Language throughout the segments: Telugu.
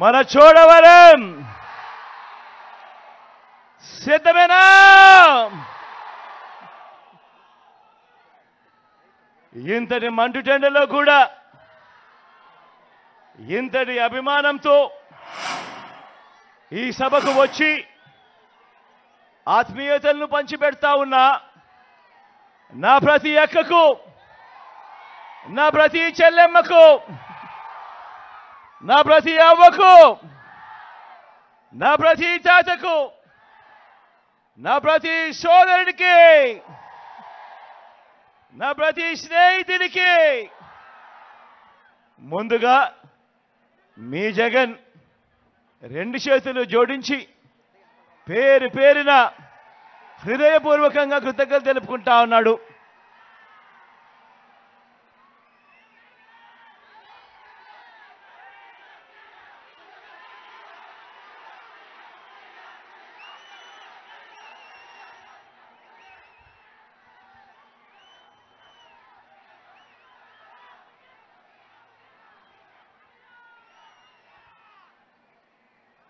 మన చోడవరం సిద్ధమేనా? ఇంతటి మండుటెండలో కూడా ఇంతటి అభిమానంతో ఈ సభకు వచ్చి ఆత్మీయతలను పంచిపెడతా ఉన్నా నా ప్రతి అక్కకు, నా ప్రతి చెల్లెమ్మకు, నా ప్రతి అవ్వకు, నా ప్రతి తాతకు, నా ప్రతి సోదరుడికి, నా ప్రతి స్నేహితుడికి ముందుగా మీ జగన్ రెండు చేతులు జోడించి పేరు పేరున హృదయపూర్వకంగా కృతజ్ఞతలు తెలుపుకుంటా ఉన్నాడు.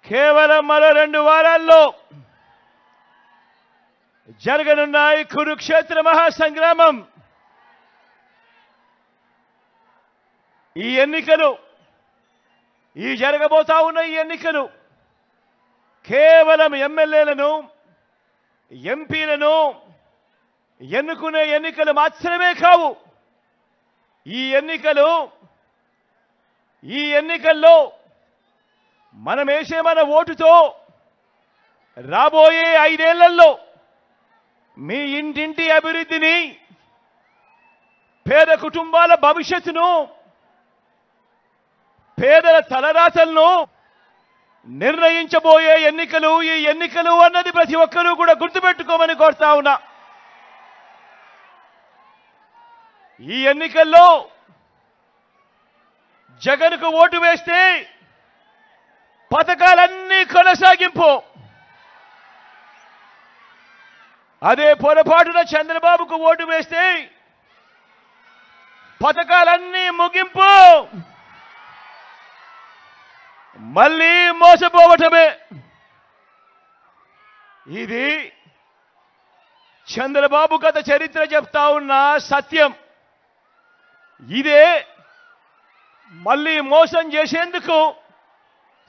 కేవలం మరో 2 వారాల్లో జరగనున్న ఈ కురుక్షేత్ర మహాసంగ్రామం, ఈ ఎన్నికలు, ఈ జరగబోతా ఉన్న ఈ ఎన్నికలు కేవలం ఎమ్మెల్యేలను, ఎంపీలను ఎన్నుకునే ఎన్నికలు మాత్రమే కావు. ఈ ఎన్నికల్లో మనం వేసే మన ఓటుతో రాబోయే 5 ఏళ్లలో మీ ఇంటింటి అభివృద్ధిని, పేద కుటుంబాల భవిష్యత్తును, పేదల తలరాతలను నిర్ణయించబోయే ఎన్నికలు ఈ ఎన్నికలు అన్నది ప్రతి ఒక్కరూ కూడా గుర్తుపెట్టుకోమని కోరుతా ఉన్నా. ఈ ఎన్నికల్లో జగన్కు ఓటు వేస్తే పథకాలన్నీ కొనసాగింపు, అదే పొరపాటున చంద్రబాబుకు ఓటు వేస్తే పథకాలన్నీ ముగింపు, మళ్ళీ మోసపోవటమే. ఇది చంద్రబాబు గత చరిత్ర చెప్తా ఉన్న సత్యం. ఇదే మళ్ళీ మోసం చేసేందుకు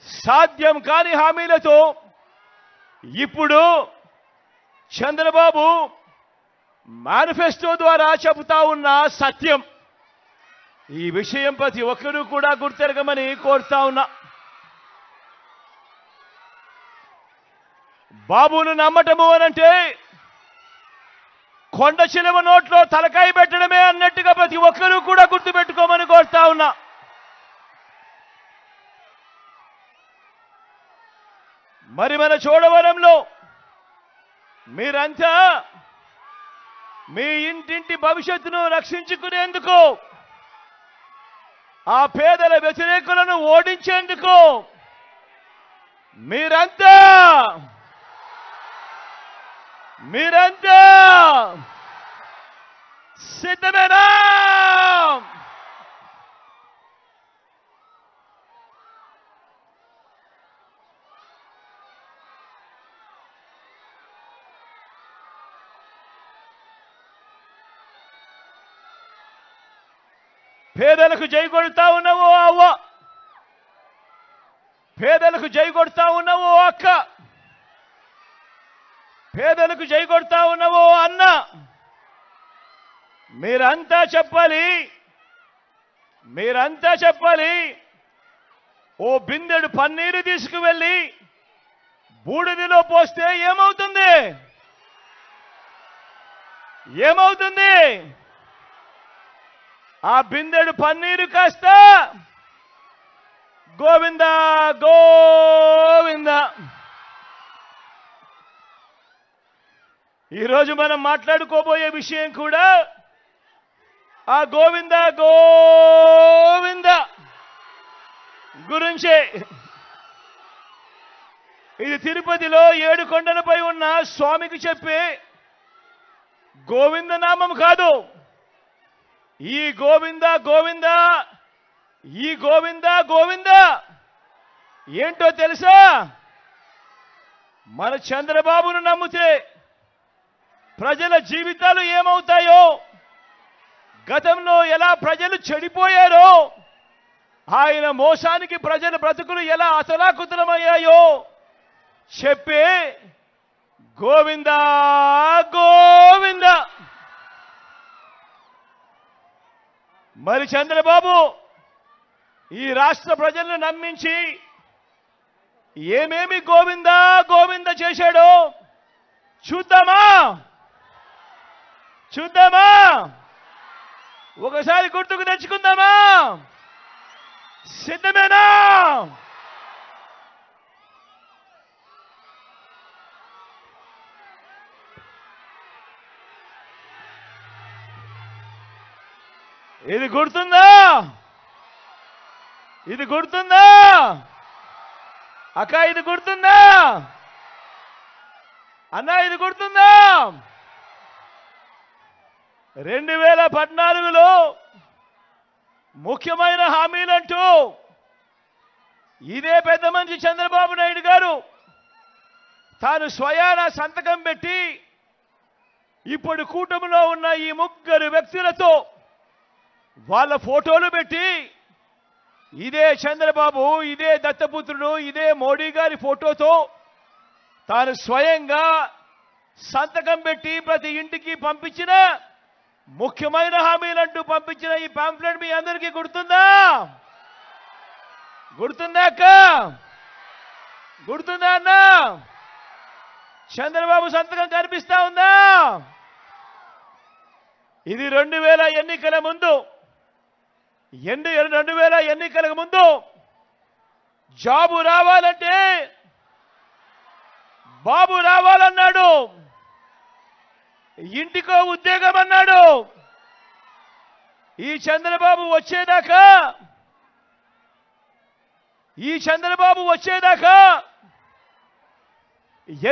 సాధ్యం కాని హామీలతో ఇప్పుడు చంద్రబాబు మేనిఫెస్టో ద్వారా చెబుతా ఉన్న సత్యం. ఈ విషయం ప్రతి ఒక్కరూ కూడా గుర్తెరగమని కోరుతా ఉన్నా. బాబును నమ్మటము అనంటే కొండ చిలువ నోట్లో తలకాయ పెట్టడమే అన్నట్టుగా ప్రతి ఒక్కరూ కూడా గుర్తుపెట్టుకోమని కోరుతా ఉన్నా. మరి మన చోడవరంలో మీరంతా మీ ఇంటింటి భవిష్యత్తును రక్షించుకునేందుకు, ఆ పేదల వ్యతిరేకులను ఓడించేందుకు మీరంతా సిద్ధమేనా? పేదలకు జై కొడతా ఉన్నావో అవ్వ, పేదలకు జై కొడతా ఉన్నావో అక్క, పేదలకు జై కొడతా ఉన్నావో అన్న, మీరంతా చెప్పాలి. ఓ బిందెడు పన్నీరు తీసుకువెళ్ళి బూడిదిలో పోస్తే ఏమవుతుంది? ఆ బిందెడు పన్నీరు కాస్త గోవింద గోవింద. ఈరోజు మనం మాట్లాడుకోబోయే విషయం కూడా ఆ గోవింద గోవింద గురించే. ఇది తిరుపతిలో 7 కొండలపై ఉన్న స్వామికి చెప్పే గోవింద నామం కాదు. ఈ గోవింద గోవింద ఏంటో తెలుసా? మన చంద్రబాబును నమ్మితే ప్రజల జీవితాలు ఏమవుతాయో, గతంలో ఎలా ప్రజలు చెడిపోయారో, ఆయన మోసానికి ప్రజల బ్రతుకులు ఎలా అతలాకుతలమయ్యాయో చెప్పే గోవిందా గోవింద. మరి చంద్రబాబు ఈ రాష్ట్ర ప్రజలను నమ్మించి ఏమేమి గోవిందా గోవింద చేశాడో చూద్దామా? చూద్దామా? ఒకసారి గుర్తుకు తెచ్చుకుందామా? సిద్ధమేనా? ఇది గుర్తుందా? ఇది గుర్తుందా అక్క? ఇది గుర్తుందా అన్న? ఇది గుర్తుందా? 2014లో ముఖ్యమైన హామీలంటూ ఇదే పెద్ద మనిషి చంద్రబాబు నాయుడు గారు తాను స్వయాన సంతకం పెట్టి ఇప్పుడు కూటమిలో ఉన్న ఈ ముగ్గురు వ్యక్తులతో వాళ్ళ ఫోటోలు పెట్టి, ఇదే చంద్రబాబు, ఇదే దత్తపుత్రుడు, ఇదే మోడీ గారి ఫోటోతో తాను స్వయంగా సంతకం పెట్టి ప్రతి ఇంటికి పంపించిన ముఖ్యమైన హామీలంటూ పంపించిన ఈ పాంఫ్లెట్ మీ అందరికీ గుర్తుందా? గుర్తుందా అక్క? గుర్తుందా అన్న? చంద్రబాబు సంతకం కనిపిస్తా ఉందా? ఇది 2000 ఎన్నికల ముందు. 2000 ఎన్నికలకు ముందు జాబు రావాలంటే బాబు రావాలన్నాడు, ఇంటికో ఉద్యోగం అన్నాడు. ఈ చంద్రబాబు వచ్చేదాకా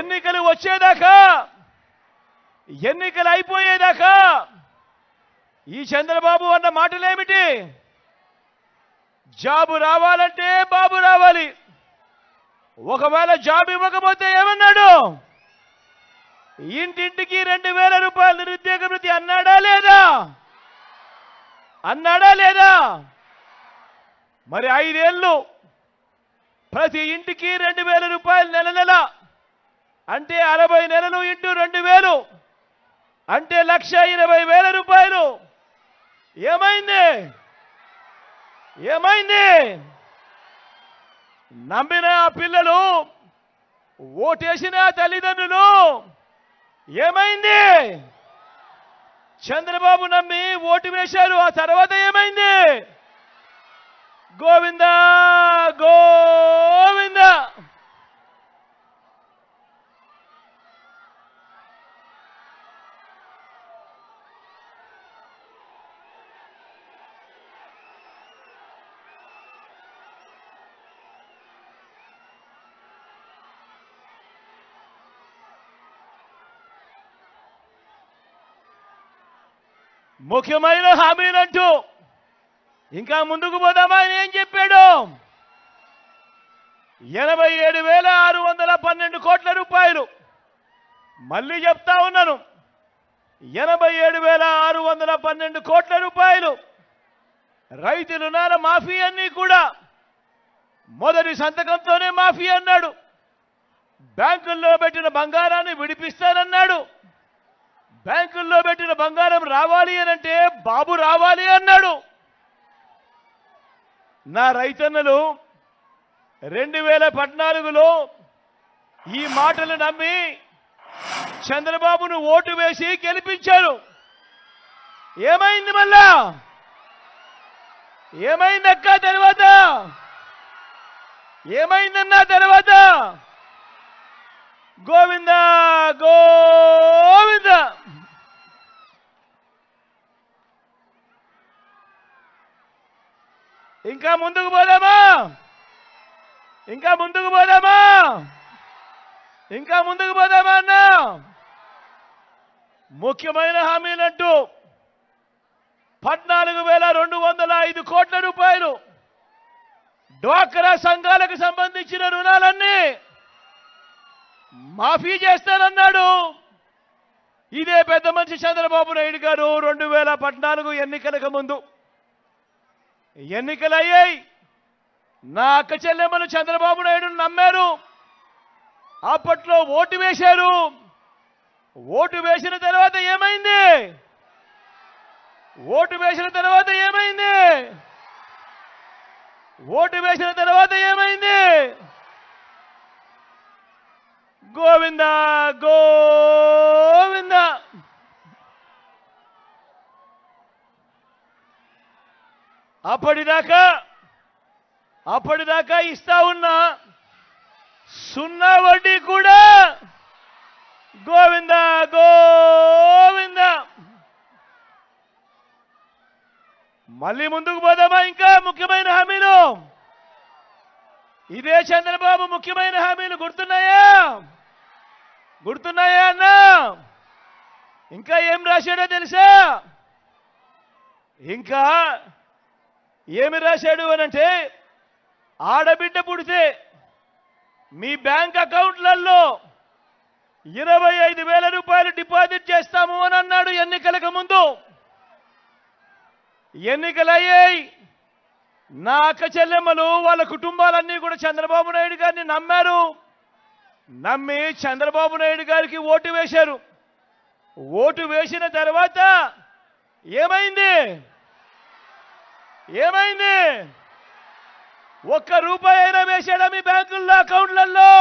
ఎన్నికలు వచ్చేదాకా, ఎన్నికలు అయిపోయేదాకా ఈ చంద్రబాబు అన్న మాటలేమిటి? జాబు రావాలంటే బాబు రావాలి. ఒకవేళ జాబ్ ఇవ్వకపోతే ఏమన్నాడు? ఇంటింటికి 2000 రూపాయలు నిరుద్యోగ భృతి అన్నాడా లేదా? అన్నాడా లేదా? మరి 5 ఏళ్ళు ప్రతి ఇంటికి 2000 రూపాయలు నెల నెల అంటే 60 నెలలు ఇంటూ 2000 అంటే 1,20,000 రూపాయలు. ఏమైంది? ఏమైంది? నమ్మిన ఆ పిల్లలు, ఓటేసిన తల్లిదండ్రులు ఏమైంది? చంద్రబాబు నమ్మి ఓటు వేశారు, ఆ తర్వాత ఏమైంది? గోవిందా గోవింద. ముఖ్యమైన హామీలంటూ ఇంకా ముందుకు పోదామా? ఆయన ఏం చెప్పాడు? 87,612 కోట్ల రూపాయలు. మళ్ళీ చెప్తా ఉన్నాను, 87,612 కోట్ల రూపాయలు రైతు రుణాల మాఫీ అన్నీ కూడా మొదటి సంతకంతోనే మాఫీ అన్నాడు. బ్యాంకుల్లో పెట్టిన బంగారాన్ని విడిపిస్తానన్నాడు. బ్యాంకుల్లో పెట్టిన బంగారం రావాలి అనంటే బాబు రావాలి అన్నాడు. నా రైతన్నలు 2014లో ఈ మాటలు నమ్మి చంద్రబాబును ఓటు వేసి గెలిపించారు. ఏమైంది మళ్ళా? ఏమైందక్క తర్వాత? ఏమైందన్నా తర్వాత? గోవింద గోవింద. ఇంకా ముందుకు పోదామా? ఇంకా ముందుకు పోదామా? ఇంకా ముందుకు పోదామా అన్న? ముఖ్యమైన హామీలంటూ 14,205 కోట్ల రూపాయలు డ్వాక్రా సంఘాలకు సంబంధించి మాఫీ చేస్తానన్నాడు. ఇదే పెద్ద మనిషి చంద్రబాబు నాయుడు గారు 2014 ఎన్నికలకు ముందు ఎన్నికలయ్యాయి. నా అక్క చెల్లెమ్మలు చంద్రబాబు నాయుడును నమ్మారు. అప్పట్లో ఓటు వేశారు. ఓటు వేసిన తర్వాత ఏమైంది? ఓటు వేసిన తర్వాత ఏమైంది? ఓటు వేసిన తర్వాత ఏమైంది? గోవింద గోవింద. అప్పటిదాకా ఇస్తా ఉన్న సున్నా వడ్డీ కూడా గోవింద గోవింద. మళ్ళీ ముందుకు పోదామా? ఇంకా ముఖ్యమైన హామీలు ఇదే చంద్రబాబు ముఖ్యమైన హామీలు గుర్తున్నాయా అన్నా? ఇంకా ఏం రాశాడో తెలుసా? ఇంకా ఏమి రాశాడు అనంటే, ఆడబిడ్డ పుడితే మీ బ్యాంక్ అకౌంట్లలో 25,000 రూపాయలు డిపాజిట్ చేస్తాము అని అన్నాడు ఎన్నికలకు ముందు. ఎన్నికలయ్యాయి. నా అక్క చెల్లెమ్మలు వాళ్ళ కుటుంబాలన్నీ కూడా చంద్రబాబు నాయుడు గారిని నమ్మారు. నమ్మి చంద్రబాబు నాయుడు గారికి ఓటు వేశారు. ఓటు వేసిన తర్వాత ఏమైంది? ఒక్క రూపాయి అయినా వేశాడా మీ బ్యాంకుల్లో అకౌంట్లలో?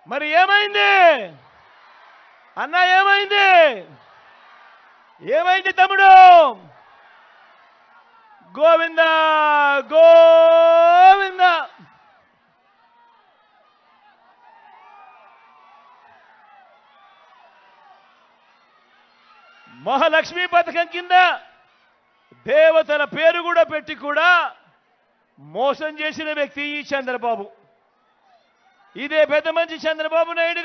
మరి ఏమైంది అన్నా? ఏమైంది తమ్ముడు? గోవింద గోవింద. మహాలక్ష్మి పథకం కింద దేవతల పేరు కూడా పెట్టి కూడా మోసం చేసిన వ్యక్తి ఈ చంద్రబాబు. ఇదే పెద్ద మనిషి చంద్రబాబు నాయుడు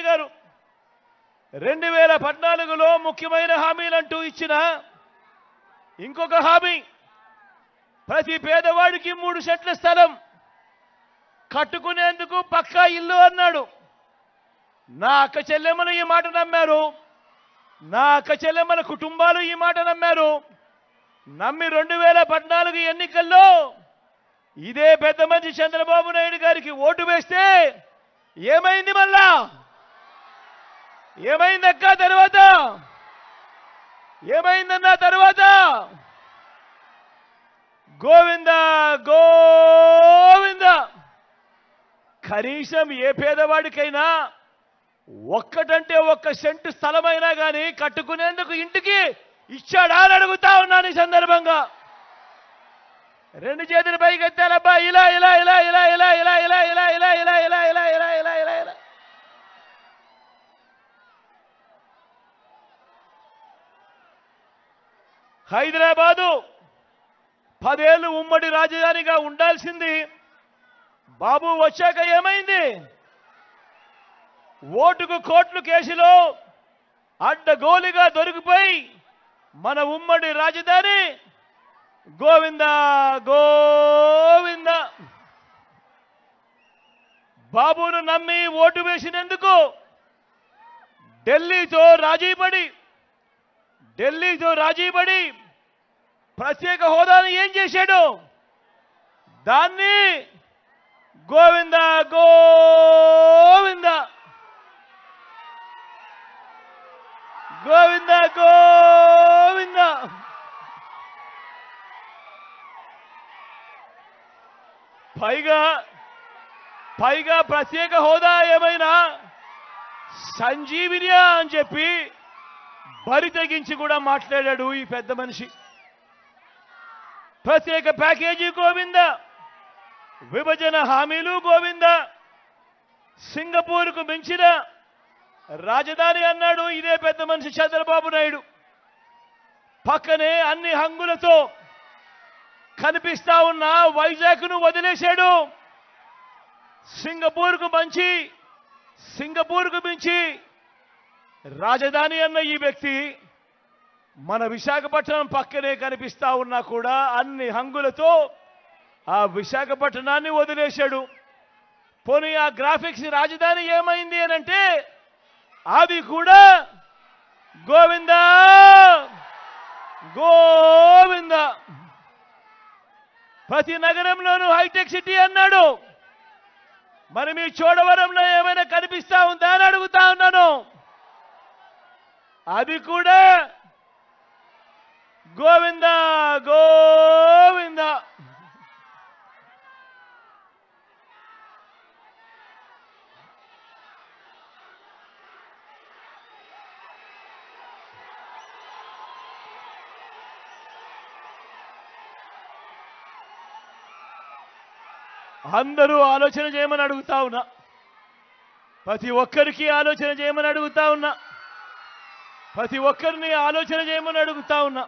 గారు. 2014లో ముఖ్యమైన హామీలంటూ ఇచ్చిన ఇంకొక హామీ, ప్రతి పేదవాడికి 3 సెంట్ల స్థలం కట్టుకునేందుకు పక్కా ఇల్లు అన్నాడు. నా అక్క చెల్లెమ్మలు ఈ మాట నమ్మారు. నా అక్క చెల్లెమ్మల కుటుంబాలు ఈ మాట నమ్మారు. నమ్మి 2014 ఎన్నికల్లో ఇదే పెద్ద మనిషి చంద్రబాబు నాయుడు గారికి ఓటు వేస్తే ఏమైంది? మళ్ళా ఏమైందక్క? తర్వాత ఏమైందన్న? తర్వాత గోవింద గోవింద. కనీసం ఏ పేదవాడికైనా ఒక్కటంటే 1 సెంటు స్థలమైనా కానీ కట్టుకునేందుకు ఇంటికి ఇచ్చాడా అని అడుగుతా ఉన్నాను ఈ సందర్భంగా. 2 చేతులు పైకెత్తాలబ్బా. ఇలా ఇలా ఇలా ఇలా ఇలా ఇలా ఇలా ఇలా ఇలా ఇలా ఇలా ఇలా ఇలా ఇలా ఇలా ఇలా. హైదరాబాదు 10 ఏళ్ళు ఉమ్మడి రాజధానిగా ఉండాల్సింది బాబు వచ్చాక ఏమైంది? ఓటుకు కోట్లు కేసులో అడ్డగోలుగా దొరికిపోయి మన ఉమ్మడి రాజధాని గోవింద గోవింద. బాబును నమ్మి ఓటు వేసినందుకు ఢిల్లీతో రాజీపడి ప్రత్యేక హోదాను ఏం చేశాడు? దాన్ని గోవింద గోవింద గోవింద గోవింద. పైగా ప్రత్యేక హోదా ఏమైనా సంజీవినియా అని చెప్పి బరి తెగించి కూడా మాట్లాడాడు ఈ పెద్ద మనిషి. ప్రత్యేక ప్యాకేజీ గోవింద, విభజన హామీలు గోవింద, సింగపూర్కు మించిన రాజధాని అన్నాడు ఇదే పెద్ద మనిషి చంద్రబాబు నాయుడు. పక్కనే అన్ని హంగులతో కనిపిస్తా ఉన్న వైజాగ్ను వదిలేశాడు. సింగపూర్కు మించి రాజధాని అన్న ఈ వ్యక్తి మన విశాఖపట్నం పక్కనే కనిపిస్తా ఉన్నా కూడా అన్ని హంగులతో ఆ విశాఖపట్నాన్ని వదిలేశాడు. పోనీ ఆ గ్రాఫిక్స్ రాజధాని ఏమైంది అనంటే అది కూడా గోవిందా గోవిందా. ప్రతి నగరంలోనూ హైటెక్ సిటీ అన్నాడు. మరి మీ చోడవరంలో ఏమైనా కనిపిస్తా ఉందా అని అడుగుతా ఉన్నాను. అది కూడా గోవిందా గోవిందా. అందరూ ఆలోచన చేయమని అడుగుతా ఉన్నా. ప్రతి ఒక్కరికి ఆలోచన చేయమని అడుగుతా ఉన్నా. ప్రతి ఒక్కరిని ఆలోచన చేయమని అడుగుతా ఉన్నా.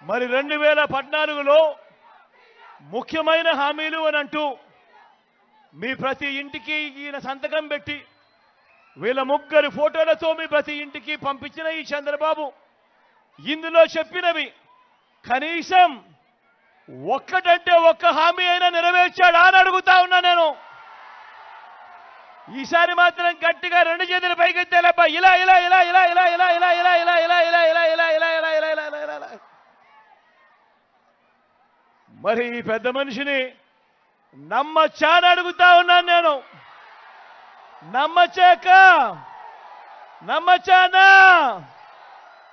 మరి 2014లో ముఖ్యమైన హామీలు అని అంటూ మీ ప్రతి ఇంటికి ఈయన సంతకం పెట్టి వీళ్ళ ముగ్గురు ఫోటోలతో మీ ప్రతి ఇంటికి పంపించిన ఈ చంద్రబాబు ఇందులో చెప్పినవి కనీసం ఒక్కటంటే ఒక్క హామీ అయినా నెరవేర్చాడా అని అడుగుతా ఉన్నా నేను. ఈసారి మాత్రం గట్టిగా 2 చేతులు పైకెత్తేలబ్బా. ఇలా ఇలా ఇలా ఇలా ఇలా ఇలా ఇలా ఇలా ఇలా ఇలా ఇలా ఇలా ఇలా ఇలా ఇలా ఇలా ఇలా ఇలా ఇలా. మరి ఈ పెద్ద మనిషిని నమ్మచ్చా అని అడుగుతా ఉన్నాను నేను. నమ్మచ్చాక నమ్మచ్చానా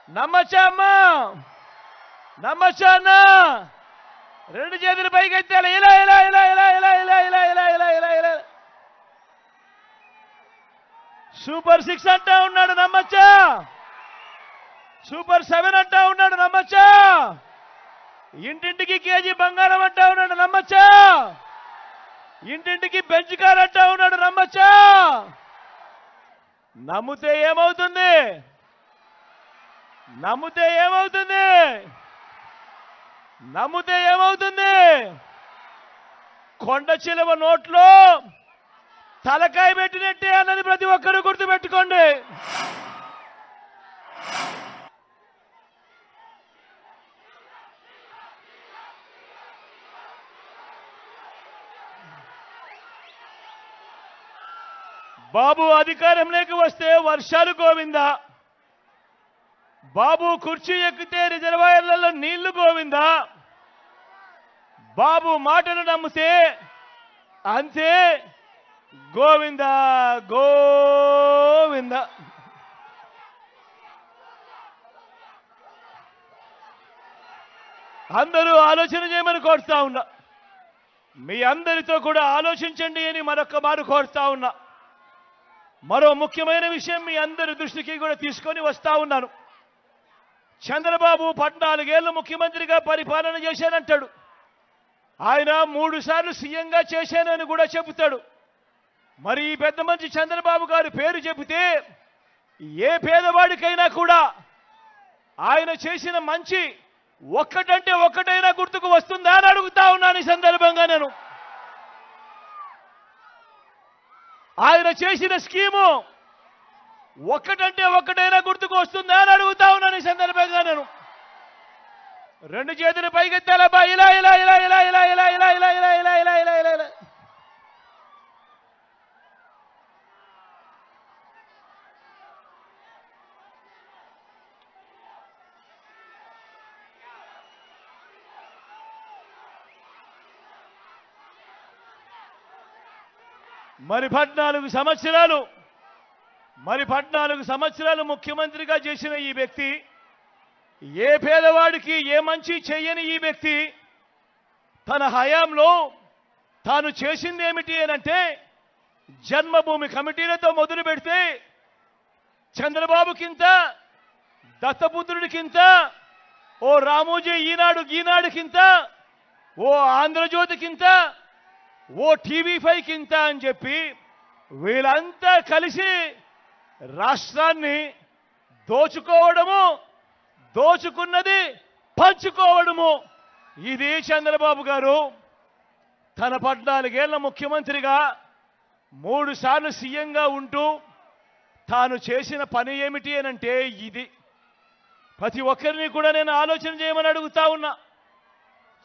నమ్మచ్చామ్మా నమ్మచ్చానా 2 చేతులు పైకెత్తాలి. ఇలా ఇలా ఇలా ఇలా ఇలా ఇలా ఇలా ఇలా ఇలా ఇలా ఇలా. సూపర్ 6 అంటా ఉన్నాడు నమ్మచ్చా. సూపర్ 7 అంటా ఉన్నాడు నమ్మచ్చా. ఇంటింటికి కేజీ బంగారం అంటా ఉన్నాడు నమ్మచ్చా. ఇంటింటికి బెంచ్ కార్ అంటా ఉన్నాడు నమ్మచ్చా. నమ్మితే ఏమవుతుంది? నమ్మితే ఏమవుతుంది? నమ్మితే ఏమవుతుంది? కొండ చిలువ నోట్లో తలకాయ పెట్టినట్టే అన్నది ప్రతి ఒక్కరూ గుర్తుపెట్టుకోండి. బాబు అధికారంలోకి వస్తే వర్షాలు గోవిందా. బాబు కుర్చీ ఎక్కితే రిజర్వాయర్లలో నీళ్లు గోవిందా. బాబు మాటలు నమ్మితే అంతే గోవిందా గోవిందా. అందరూ ఆలోచన చేయమని కోరుతా ఉన్నా. మీ అందరితో కూడా ఆలోచించండి అని మరొక మారు కోరుతా ఉన్నా. మరో ముఖ్యమైన విషయం మీ అందరి దృష్టికి కూడా తీసుకొని వస్తా ఉన్నాను. చంద్రబాబు 14 ఏళ్లు ముఖ్యమంత్రిగా పరిపాలన చేశానంటాడు. ఆయన 3 సార్లు సీఎంగా చేశానని కూడా చెబుతాడు. మరి ఈ పెద్ద మంచి చంద్రబాబు గారి పేరు చెబితే ఏ పేదవాడికైనా కూడా ఆయన చేసిన మంచి ఒక్కటంటే ఒక్కటైనా గుర్తుకు వస్తుందా అని అడుగుతా ఉన్నాను ఈ సందర్భంగా నేను. ఆయన చేసిన స్కీము ఒక్కటంటే ఒక్కటైనా గుర్తుకు వస్తుందా అని అడుగుతా ఉన్నాను ఈ సందర్భంగా నేను. 2 చేతులు పైకెత్తాలబ్బా. ఇలా ఇలా ఇలా ఇలా ఇలా ఇలా ఇలా ఇలా ఇలా ఇలా ఇలా ఇలా ఇలా ఇలా. మరి 14 సంవత్సరాలు ముఖ్యమంత్రిగా చేసిన ఈ వ్యక్తి, ఏ పేదవాడికి ఏ మంచి చెయ్యని ఈ వ్యక్తి తన హయాంలో తాను చేసింది ఏమిటి అనంటే జన్మభూమి కమిటీలతో మొదలు పెడితే చంద్రబాబుకింత, దత్తపుత్రుడికింత, ఓ రామోజీ ఈనాడుకింత, ఓ ఆంధ్రజ్యోతికింత, ఓ TV5కింత అని చెప్పి వీళ్ళంతా కలిసి రాష్ట్రాన్ని దోచుకోవడము, దోచుకున్నది పంచుకోవడము. ఇది చంద్రబాబు గారు తన 14 ఏళ్ల ముఖ్యమంత్రిగా 3 సార్లు సీఎంగా ఉంటూ తాను చేసిన పని ఏమిటి అనంటే ఇది. ప్రతి ఒక్కరిని కూడా నేను ఆలోచన చేయమని అడుగుతా ఉన్నా.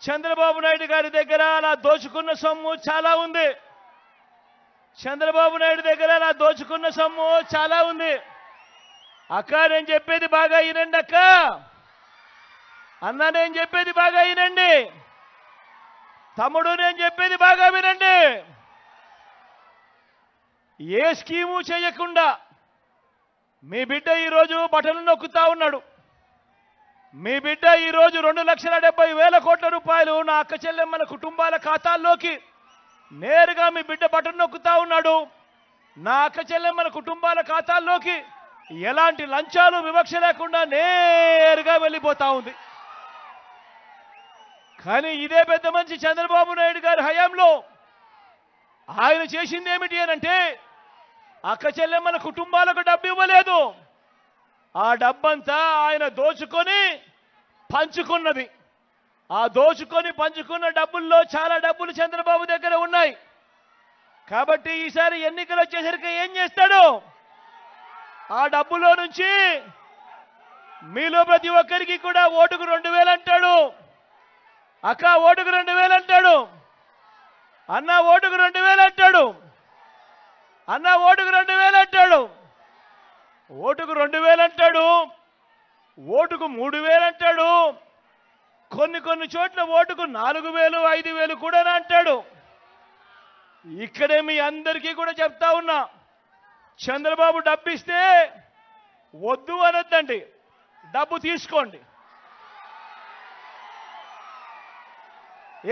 చంద్రబాబు నాయుడు గారి దగ్గర అలా దోచుకున్న సొమ్ము చాలా ఉంది. చంద్రబాబు నాయుడు దగ్గర అలా దోచుకున్న సొమ్ము చాలా ఉంది. అక్క నేను చెప్పేది బాగా వినండి. అక్క అన్న నేను చెప్పేది బాగా వినండి. తమ్ముడు నేను చెప్పేది బాగా వినండి. ఏ స్కీము చేయకుండా మీ బిడ్డ ఈరోజు బటన్లు నొక్కుతా ఉన్నాడు. మీ బిడ్డ ఈరోజు 2,70,000 కోట్ల రూపాయలు నా అక్క చెల్లెమ్మల కుటుంబాల ఖాతాల్లోకి నేరుగా మీ బిడ్డ బటన్ నొక్కుతా ఉన్నాడు. నా అక్క చెల్లెమ్మల కుటుంబాల ఖాతాల్లోకి ఎలాంటి లంచాలు వివక్ష లేకుండా నేరుగా వెళ్ళిపోతా ఉంది. కానీ ఇదే పెద్ద మనిషి చంద్రబాబు నాయుడు గారి హయాంలో ఆయన చేసింది ఏమిటి అనంటే అక్క చెల్లెమ్మల కుటుంబాలకు డబ్బు ఇవ్వలేదు. ఆ డబ్బంతా ఆయన దోచుకొని పంచుకున్నది. ఆ దోచుకొని పంచుకున్న డబ్బుల్లో చాలా డబ్బులు చంద్రబాబు దగ్గర ఉన్నాయి. కాబట్టి ఈసారి ఎన్నికలు వచ్చేసరికి ఏం చేస్తాడు? ఆ డబ్బులో నుంచి మీలో ప్రతి ఒక్కరికి కూడా ఓటుకు 2,000 అంటాడు. అక్క ఓటుకు 2,000 అంటాడు. అన్న ఓటుకు 2,000 అంటాడు. అన్న ఓటుకు 2,000 అంటాడు. ఓటుకు 2,000 అంటాడు. ఓటుకు 3,000 అంటాడు. కొన్ని చోట్ల ఓటుకు 4,000, 5,000 కూడా అంటాడు. ఇక్కడే మీ అందరికీ కూడా చెప్తా ఉన్నా, చంద్రబాబు డబ్బు ఇస్తే వద్దు అనొద్దండి, డబ్బు తీసుకోండి.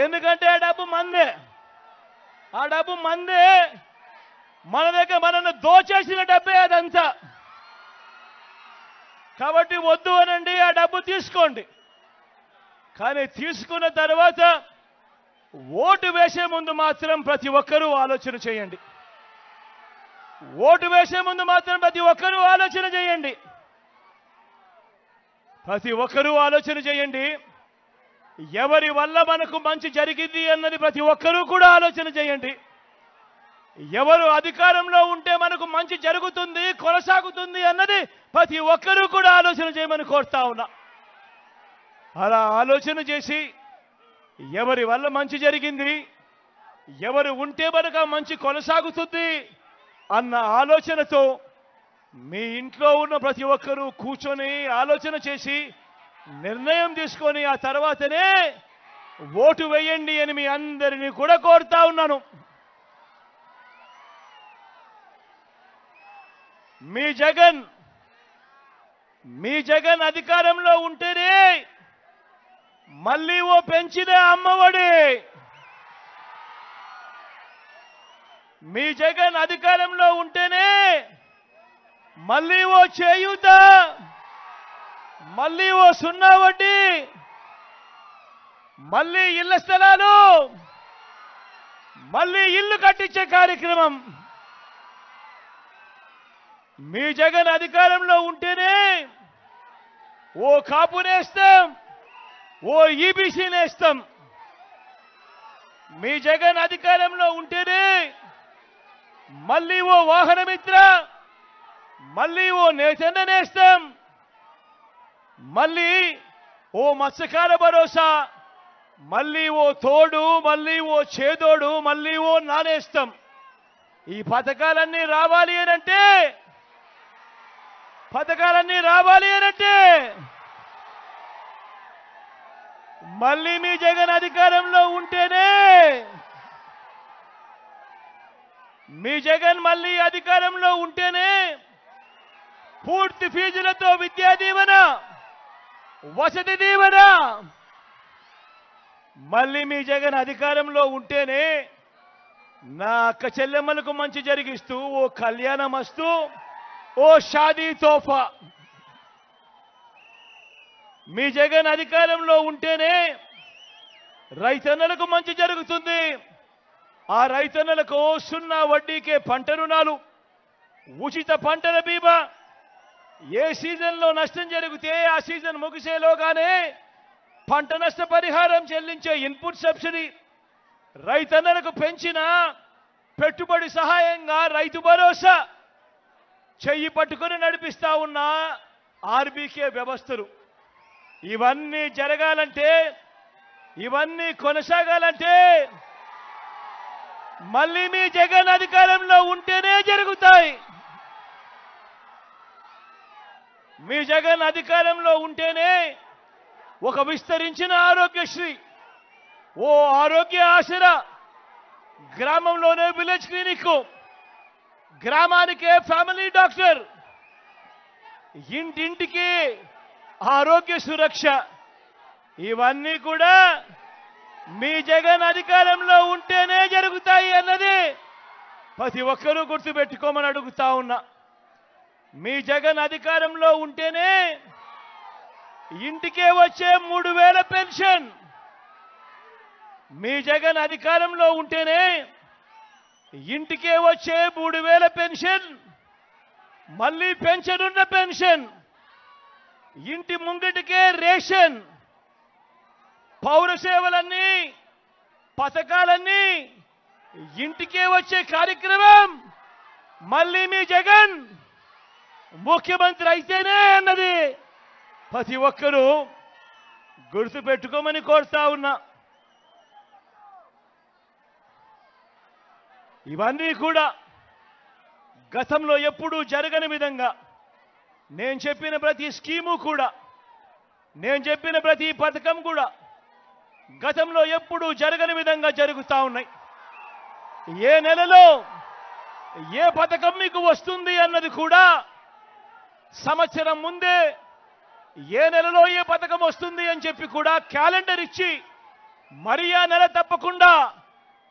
ఎందుకంటే ఆ డబ్బు మందే. ఆ డబ్బు మందే. మన దగ్గర మనల్ని దోచేసిన డబ్బే అదంతా. కాబట్టి వద్దు అనండి, ఆ డబ్బు తీసుకోండి. కానీ తీసుకున్న తర్వాత ఓటు వేసే ముందు మాత్రం ప్రతి ఒక్కరూ ఆలోచన చేయండి. ఓటు వేసే ముందు మాత్రం ప్రతి ఒక్కరూ ఆలోచన చేయండి. ప్రతి ఒక్కరూ ఆలోచన చేయండి. ఎవరి వల్ల మనకు మంచి జరిగింది అన్నది ప్రతి ఒక్కరూ కూడా ఆలోచన చేయండి. ఎవరు అధికారంలో ఉంటే మనకు మంచి జరుగుతుంది, కొనసాగుతుంది అన్నది ప్రతి ఒక్కరూ కూడా ఆలోచన చేయమని కోరుతా ఉన్నా. అలా ఆలోచన చేసి ఎవరి వల్ల మంచి జరిగింది, ఎవరు ఉంటే మనకు మంచి కొనసాగుతుంది అన్న ఆలోచనతో మీ ఇంట్లో ఉన్న ప్రతి ఒక్కరూ కూర్చొని ఆలోచన చేసి నిర్ణయం తీసుకొని ఆ తర్వాతనే ఓటు వేయండి అని మీ అందరినీ కూడా కోరుతా ఉన్నాను. మీ జగన్ అధికారంలో ఉంటేనే మళ్ళీ ఓ పెంచిదే అమ్మఒడి. మీ జగన్ అధికారంలో ఉంటేనే మళ్ళీ ఓ చేయూత, మళ్ళీ ఓ 0 వడ్డీ, మళ్ళీ ఇళ్ల స్థలాలు, మళ్ళీ ఇల్లు కట్టించే కార్యక్రమం. మీ జగన్ అధికారంలో ఉంటేనే ఓ కాపు నేస్తం, ఓ ఈబీసీ నేస్తం. మీ జగన్ అధికారంలో ఉంటేనే మళ్ళీ ఓ వాహనమిత్ర, మళ్ళీ ఓ నేతన్న నేస్తం, మళ్ళీ ఓ మత్స్యకార భరోసా, మళ్ళీ ఓ తోడు, మళ్ళీ ఓ చేదోడు, మళ్ళీ ఓ నానేస్తం. ఈ పథకాలన్నీ రావాలి అనంటే మళ్ళీ మీ జగన్ అధికారంలో ఉంటేనే, మీ జగన్ మళ్ళీ అధికారంలో ఉంటేనే పూర్తి ఫీజులతో విద్యా దీవెన, వసతి దీవెన. మళ్ళీ మీ జగన్ అధికారంలో ఉంటేనే నా అక్క చెల్లెమ్మలకు మంచి జరిగిస్తూ ఓ కళ్యాణమస్తు, ఓ షాదీ తోఫా. మీ జగన్ అధికారంలో ఉంటేనే రైతన్నలకు మంచి జరుగుతుంది. ఆ రైతన్నలకు 0 వడ్డీకే పంట రుణాలు, ఉచిత పంటల బీమా, ఏ సీజన్లో నష్టం జరిగితే ఆ సీజన్ ముగిసేలోగానే పంట నష్ట పరిహారం చెల్లించే ఇన్పుట్ సబ్సిడీ, రైతన్నలకు పెంచిన పెట్టుబడి సహాయంగా రైతు భరోసా, చెయ్యి పట్టుకుని నడిపిస్తా ఉన్న ఆర్బీకే వ్యవస్థలు. ఇవన్నీ జరగాలంటే ఇవన్నీ కొనసాగాలంటే మళ్ళీ మీ జగన్ అధికారంలో ఉంటేనే జరుగుతాయి. మీ జగన్ అధికారంలో ఉంటేనే ఒక విస్తరించిన ఆరోగ్యశ్రీ, ఓ ఆరోగ్య ఆసరా, గ్రామంలోనే విలేజ్ క్లినిక్, గ్రామానికే ఫ్యామిలీ డాక్టర్, ఇంటింటికి ఆరోగ్య సురక్ష, ఇవన్నీ కూడా మీ జగన్ అధికారంలో ఉంటేనే జరుగుతాయి అన్నది ప్రతి ఒక్కరూ గుర్తుపెట్టుకోమని అడుగుతా ఉన్నా. మీ జగన్ అధికారంలో ఉంటేనే ఇంటికే వచ్చే 3000 పెన్షన్, మీ జగన్ అధికారంలో ఉంటేనే ఇంటికే వచ్చే 3000 పెన్షన్, మళ్ళీ పెన్షనున్న పెన్షన్, ఇంటి ముంగిటికే రేషన్, పౌర సేవలన్నీ పథకాలన్నీ ఇంటికే వచ్చే కార్యక్రమం మళ్ళీ మీ జగన్ ముఖ్యమంత్రి అయితేనే అన్నది ప్రతి ఒక్కరూ గుర్తుపెట్టుకోమని కోరుతా ఉన్నా. ఇవన్నీ కూడా గతంలో ఎప్పుడూ జరగని విధంగా నేను చెప్పిన ప్రతి స్కీము కూడా, నేను చెప్పిన ప్రతి పథకం కూడా గతంలో ఎప్పుడూ జరగని విధంగా జరుగుతూ ఉన్నాయి. ఏ నెలలో ఏ పథకం మీకు వస్తుంది అన్నది కూడా సంవత్సరం ముందే ఏ నెలలో ఏ పథకం వస్తుంది అని చెప్పి కూడా క్యాలెండర్ ఇచ్చి మరి ఆ నెల తప్పకుండా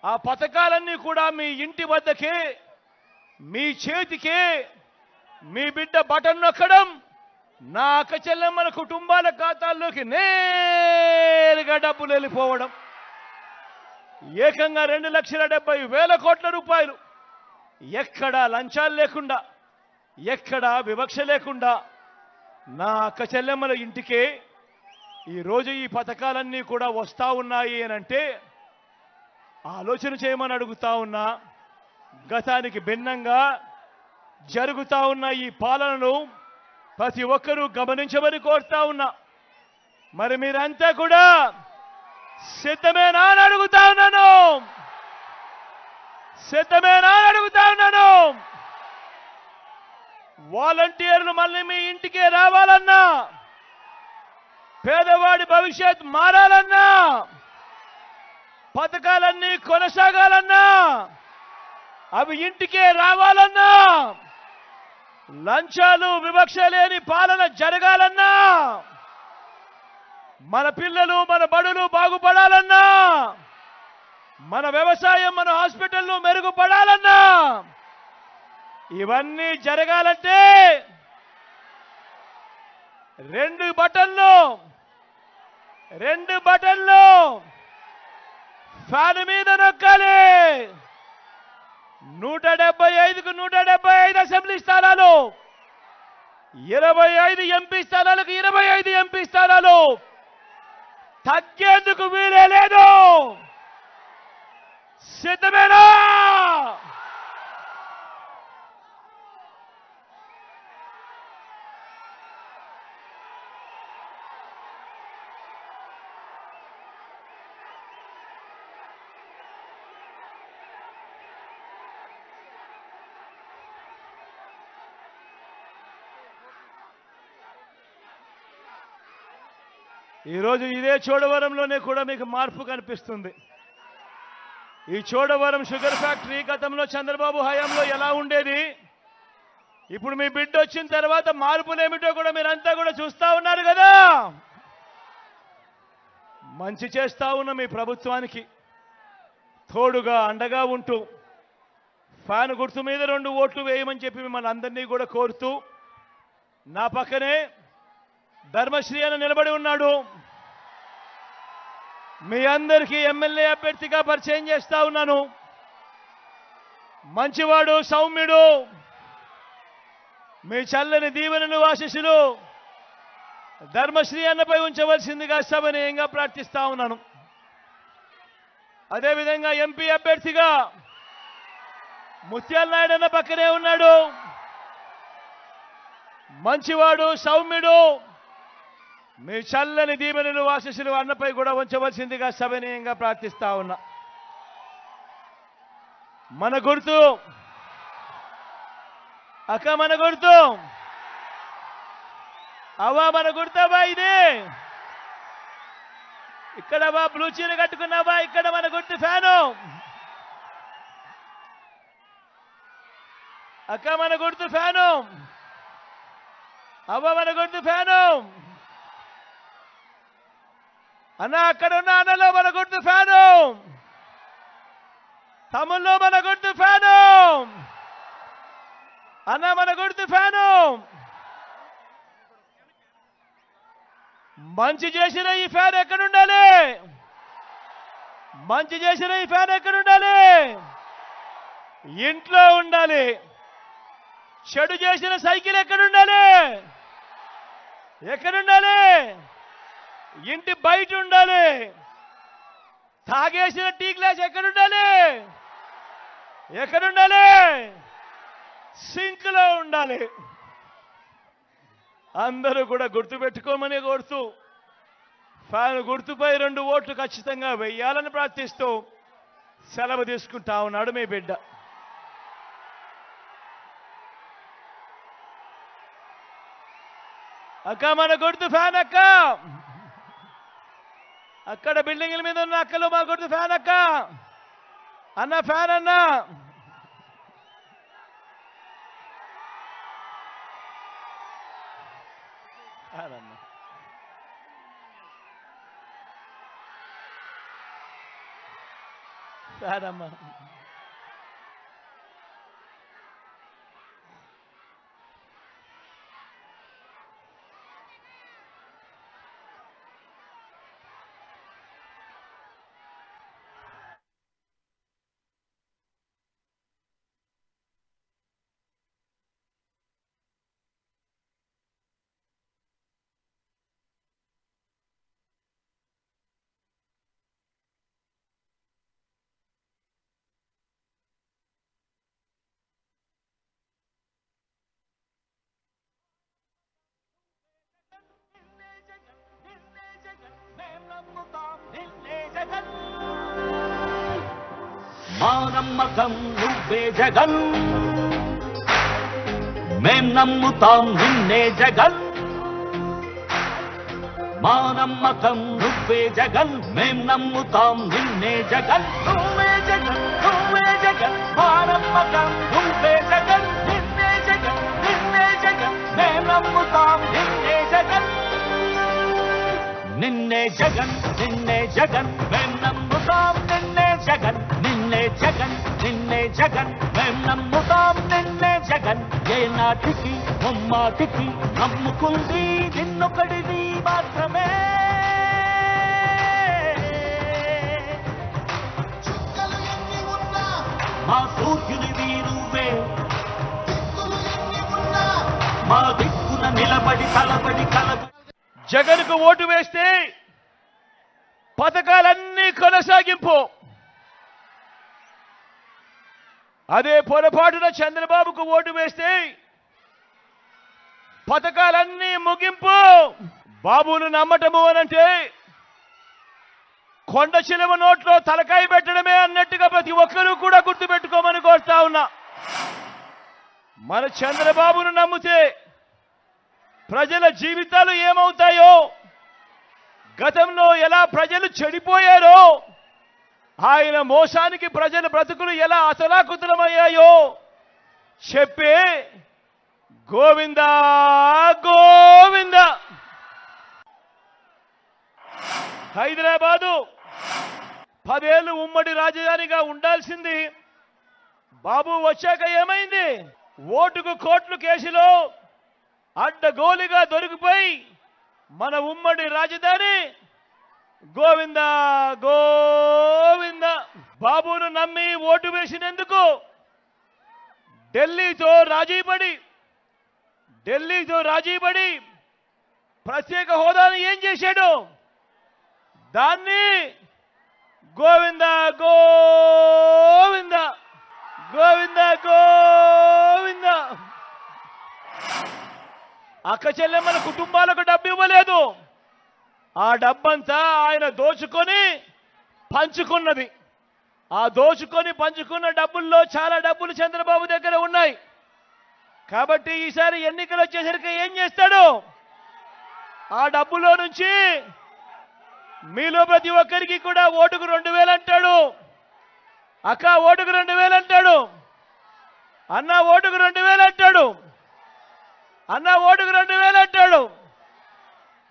ఆ పథకాలన్నీ కూడా మీ ఇంటి వద్దకే, మీ చేతికే, మీ బిడ్డ బటన్ నొక్కడం, నా అక్క చెల్లెమ్మల కుటుంబాల ఖాతాల్లోకి నేరుగా డబ్బులు వెళ్ళిపోవడం, ఏకంగా 2,70,000 కోట్ల రూపాయలు ఎక్కడా లంచాలు లేకుండా, ఎక్కడా వివక్ష లేకుండా నా అక్క చెల్లెమ్మల ఇంటికే ఈరోజు ఈ పథకాలన్నీ కూడా వస్తా ఉన్నాయి అని అంటే ఆలోచన చేయమని అడుగుతా ఉన్నా. గతానికి భిన్నంగా జరుగుతా ఉన్న ఈ పాలనను ప్రతి ఒక్కరూ గమనించమని కోరుతా ఉన్నా. మరి మీరంతా కూడా సిద్ధమేనా అని అడుగుతా ఉన్నాను. సిద్ధమేనా అని అడుగుతా ఉన్నాను. వాలంటీర్లు మళ్ళీ మీ ఇంటికే రావాలన్నా, పేదవాడి భవిష్యత్ మారాలన్నా, పథకాలన్నీ కొనసాగాలన్నా, అవి ఇంటికే రావాలన్నా, లంచాలు వివక్ష లేని పాలన జరగాలన్నా, మన పిల్లలు మన బడులు బాగుపడాలన్నా, మన వ్యవసాయం మన హాస్పిటల్లు మెరుగుపడాలన్నా, ఇవన్నీ జరగాలంటే 2 బటన్లు ఫ్యాన్ మీద నొక్కాలి. 175కు 175 అసెంబ్లీ స్థానాలు, 25 ఎంపీ స్థానాలకు 25 ఎంపీ స్థానాలు, తగ్గేందుకు వీలే లేదు. సిద్ధమేనా? ఈరోజు ఇదే చోడవరంలోనే కూడా మీకు మార్పు కనిపిస్తుంది. ఈ చోడవరం షుగర్ ఫ్యాక్టరీ గతంలో చంద్రబాబు హయాంలో ఎలా ఉండేది, ఇప్పుడు మీ బిడ్డ వచ్చిన తర్వాత మార్పులేమిటో కూడా మీరంతా కూడా చూస్తా ఉన్నారు కదా. మంచి చేస్తా ఉన్న మీ ప్రభుత్వానికి తోడుగా అండగా ఉంటూ ఫ్యాన్ గుర్తు మీద 2 ఓట్లు వేయమని చెప్పి మిమ్మల్ని అందరినీ కూడా కోరుతూ, నా పక్కనే ధర్మశ్రీ అని నిలబడి ఉన్నాడు. మీ అందరికీ ఎమ్మెల్యే అభ్యర్థిగా పరిచయం చేస్తా ఉన్నాను. మంచివాడు, సౌమ్యుడు, మీ చల్లని దీవెనలు ఆశీస్సులు ధర్మశ్రీ అన్నపై ఉంచవలసిందిగా సభనీయంగా ప్రార్థిస్తా ఉన్నాను. అదేవిధంగా ఎంపీ అభ్యర్థిగా ముత్యాల నాయుడు అన్న పక్కనే ఉన్నాడు. మంచివాడు, సౌమ్యుడు, మీ చల్లని దీవెనలు ఆశీస్సులు అన్నపై కూడా ఉంచవలసిందిగా సవినయంగా ప్రార్థిస్తా ఉన్నా. మన గుర్తు అక్క, మన గుర్తు అవ్వా, మన గుర్తవా ఇది? ఇక్కడ బ్లూ చీర కట్టుకున్నావా? ఇక్కడ మన గుర్తు ఫ్యాను. అక్క, మన గుర్తు ఫ్యాను. అవ్వ, మన గుర్తు ఫ్యాను. అన్న, అక్కడ ఉన్న అన్నలో మన గుర్తు ఫ్యాను. తమ్ముల్లో మన గుర్తు ఫ్యాను. అన్న, మన గుర్తు ఫ్యాను. మంచి చేసిన ఈ ఫ్యాన్ ఎక్కడుండాలి? మంచి చేసిన ఈ ఫ్యాన్ ఎక్కడుండాలి? ఇంట్లో ఉండాలి. చెడు చేసిన సైకిల్ ఎక్కడుండాలి? ఎక్కడుండాలి? ఇంటి బయట ఉండాలి. తాగేసిన టీ గ్లాస్ ఎక్కడుండాలి? ఎక్కడుండాలి? సింక్లో ఉండాలి. అందరూ కూడా గుర్తుపెట్టుకోమని కోరుతూ ఫ్యాన్ గుర్తుపై 2 ఓట్లు ఖచ్చితంగా వెయ్యాలని ప్రార్థిస్తూ సెలవు తీసుకుంటా ఉన్నాడు మీ బిడ్డ. అక్క, మన గుర్తు ఫ్యాన్ అక్క. అక్కడ బిల్డింగ్ల మీద ఉన్న అక్కలు మా గుర్తు ఫ్యాన్ అక్క. అన్న, ఫ్యాన్ అన్న. ఫ్యాన్ అమ్మ. మా నమ్మకం నువ్వే జగన్, మేం నమ్ముతాం నిన్నే జగన్. మా నమ్మకం నువ్వే జగన్, మేం నమ్ముతాం నిన్నే జగన్. నువ్వే జగన్, నువ్వే జగన్. మా నమ్మకం నువ్వే జగన్, నిన్నే జగన్, నిన్నే జగన్. మేం నమ్ముతాం నిన్నే జగన్. నిన్నే జగన్, నిన్నే జగన్. మేం నమ్ముతాం నిన్నే జగన్, నిన్నే జగన్, నిన్నే జగన్. మేం నమ్ముతాం నిన్నే జగన్. ఏ నాటికి ముమ్మాటికి నమ్ముకుంది నిన్నొకడిది మాత్రమే. మా సూర్యునివి నువ్వే, మా దిక్కున నిలబడి తలబడి కలబడి. జగన్కు ఓటు వేస్తే పథకాలన్నీ కొనసాగింపు. అదే పొరపాటున చంద్రబాబుకు ఓటు వేస్తే పథకాలన్నీ ముగింపు. బాబును నమ్మటము అనంటే కొండ చిలువ నోట్లో తలకాయ పెట్టడమే అన్నట్టుగా ప్రతి ఒక్కరూ కూడా గుర్తుపెట్టుకోమని కోరుతా ఉన్నా. మన చంద్రబాబును నమ్మితే ప్రజల జీవితాలు ఏమవుతాయో, గతంలో ఎలా ప్రజలు చెడిపోయారో, ఆయన మోసానికి ప్రజల బ్రతుకులు ఎలా అతలాకుతలమయ్యాయో చెప్పే గోవిందా గోవింద. హైదరాబాదు 10 ఏళ్ళు ఉమ్మడి రాజధానిగా ఉండాల్సింది బాబు వచ్చాక ఏమైంది? ఓటుకు కోట్లు కేసులో అడ్డగోలుగా దొరికిపోయి మన ఉమ్మడి రాజధాని గోవిందా గోవింద. బాబును నమ్మి ఓటు వేసినందుకు ఢిల్లీతో రాజీపడి ప్రత్యేక హోదాను ఏం చేశాడు? దాన్ని గోవిందా గోవింద, గోవిందా గోవింద. అక్క చెల్లెమ్మల కుటుంబాలకు డబ్బు ఇవ్వలేదు, ఆ డబ్బంతా ఆయన దోచుకొని పంచుకున్నది. ఆ దోచుకొని పంచుకున్న డబ్బుల్లో చాలా డబ్బులు చంద్రబాబు దగ్గర ఉన్నాయి. కాబట్టి ఈసారి ఎన్నికలు వచ్చేసరికి ఏం చేస్తాడు? ఆ డబ్బులో నుంచి మీలో ప్రతి ఒక్కరికి కూడా ఓటుకు 2000 అంటాడు. అక్క ఓటుకు 2000 అంటాడు. అన్న ఓటుకు 2000 అంటాడు. అన్న ఓటుకు 2000 అంటాడు.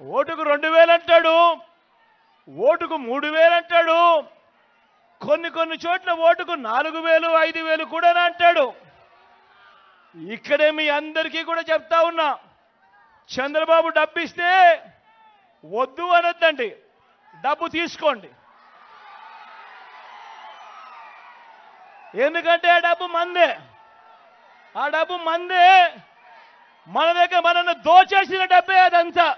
ఓటుకు 2000 అంటాడు. ఓటుకు 3000 అంటాడు. కొన్ని చోట్ల ఓటుకు 4000 5000 కూడా అంటాడు. ఇక్కడే మీ అందరికీ కూడా చెప్తా ఉన్నా, చంద్రబాబు డబ్బు ఇస్తే వద్దు అనొద్దండి, డబ్బు తీసుకోండి. ఎందుకంటే ఆ డబ్బు మందే. ఆ డబ్బు మందే. మన దగ్గర మనల్ని దోచేసిన డబ్బే అదంతా.